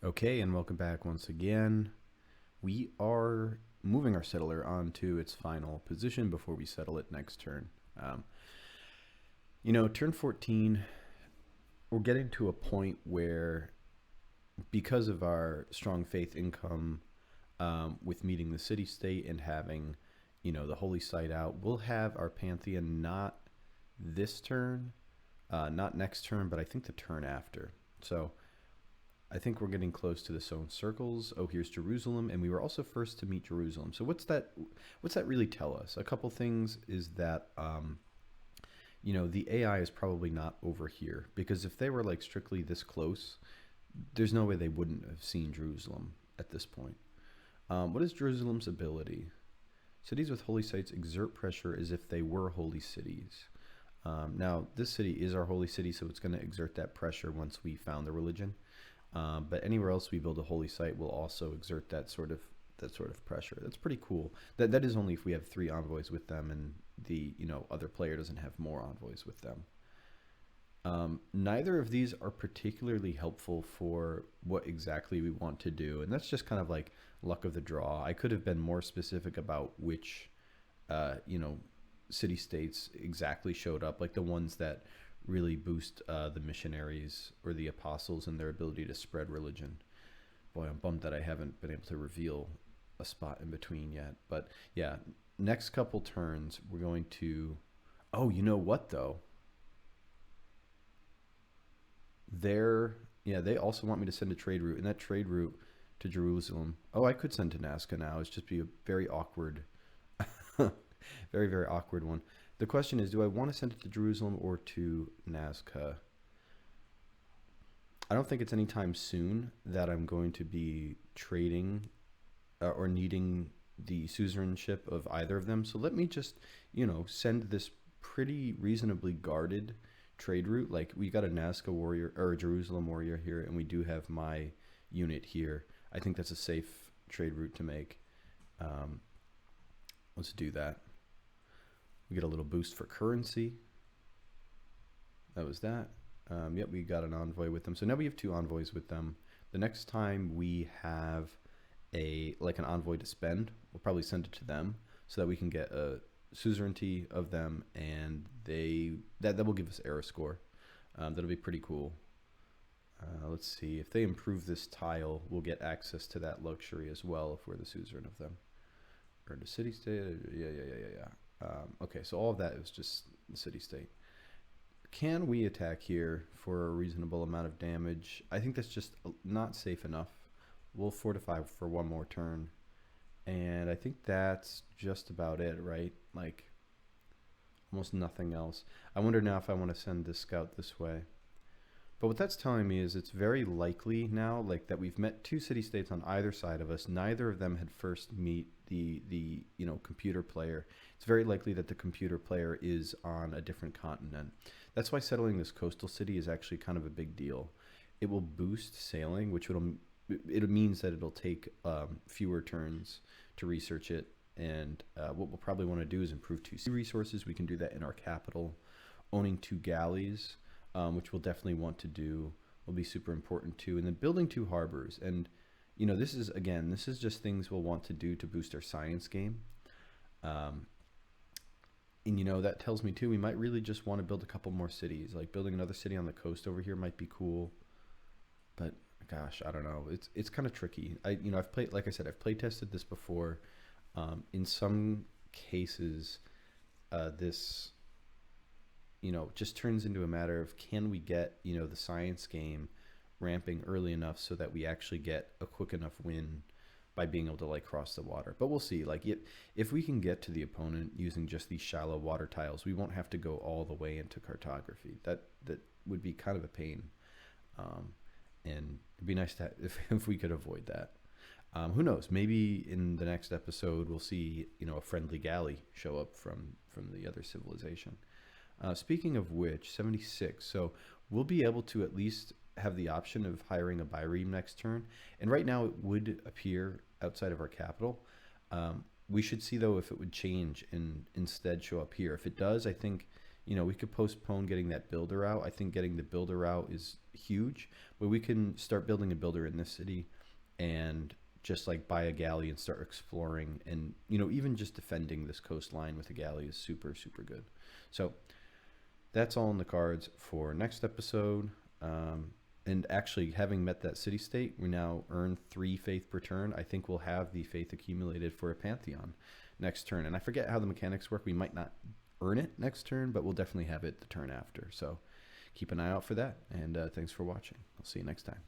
Okay, and welcome back once again. We are moving our settler onto its final position before we settle it next turn. Um, Turn 14, we're getting to a point where, because of our strong faith income with meeting the city state and having, the holy site out, we'll have our pantheon not this turn, not next turn, but I think the turn after. So I think we're getting close to the zone circles. Oh, here's Jerusalem, and we were also first to meet Jerusalem. So what's that? What's that really tell us? A couple things is that the AI is probably not over here, because if they were like strictly this close, there's no way they wouldn't have seen Jerusalem at this point. What is Jerusalem's ability? Cities with holy sites exert pressure as if they were holy cities. Now, this city is our holy city, so it's going to exert that pressure once we found the religion. But anywhere else we build a holy site will also exert that sort of pressure. That's pretty cool. That is only if we have 3 envoys with them and the other player doesn't have more envoys with them. Neither of these are particularly helpful for what exactly we want to do, and that's just kind of like luck of the draw. I could have been more specific about which city states exactly showed up, like the ones that really boost the missionaries or the apostles and their ability to spread religion. Boy, I'm bummed that I haven't been able to reveal a spot in between yet. But yeah, next couple turns, we're going to... Oh, you know what, though? They also want me to send a trade route, and that trade route to Jerusalem... Oh, I could send to Nazca now. It's just be a very awkward... very, very awkward one. The question is, do I want to send it to Jerusalem or to Nazca? I don't think it's anytime soon that I'm going to be trading or needing the suzerainship of either of them. So let me just, send this pretty reasonably guarded trade route. Like, we got a Nazca warrior or a Jerusalem warrior here, and we do have my unit here. I think that's a safe trade route to make. Let's do that. We get a little boost for currency. That was that. Yep, we got an envoy with them. So now we have 2 envoys with them. The next time we have an envoy to spend, we'll probably send it to them so that we can get a suzerainty of them, and that will give us era score. That'll be pretty cool. Let's see, if they improve this tile, we'll get access to that luxury as well if we're the suzerain of them. Or the city state. Yeah. Okay, so all of that is just the city state. Can we attack here for a reasonable amount of damage? I think that's just not safe enough. We'll fortify for 1 more turn. And I think that's just about it, right? Like, almost nothing else. I wonder now if I want to send this scout this way. But what that's telling me is it's very likely now, like, that we've met 2 city-states on either side of us. Neither of them had first meet the computer player. It's very likely that the computer player is on a different continent. That's why settling this coastal city is actually kind of a big deal. It will boost sailing, which it means that it'll take fewer turns to research it. And what we'll probably want to do is improve 2 sea resources. We can do that in our capital. Owning 2 galleys, which we'll definitely want to do, will be super important too. And then building 2 harbors. And this is just things we'll want to do to boost our science game. And that tells me too, we might really just want to build a couple more cities. Like building another city on the coast over here might be cool. But gosh, I don't know. It's kind of tricky. I've play tested this before. In some cases, this just turns into a matter of, can we get the science game ramping early enough so that we actually get a quick enough win by being able to like cross the water. But we'll see. Like, if we can get to the opponent using just these shallow water tiles, we won't have to go all the way into cartography. That would be kind of a pain, and it'd be nice to if we could avoid that. Who knows? Maybe in the next episode we'll see a friendly galley show up from the other civilization. Speaking of which, 76. So we'll be able to at least have the option of hiring a Byreme next turn. And right now it would appear outside of our capital. We should see though if it would change and instead show up here. If it does, I think we could postpone getting that builder out. I think getting the builder out is huge, but we can start building a builder in this city and just like buy a galley and start exploring, and even just defending this coastline with a galley is super, super good. So that's all in the cards for next episode. And actually, having met that city state, we now earn 3 faith per turn. I think we'll have the faith accumulated for a Pantheon next turn. And I forget how the mechanics work. We might not earn it next turn, but we'll definitely have it the turn after. So keep an eye out for that. And thanks for watching. I'll see you next time.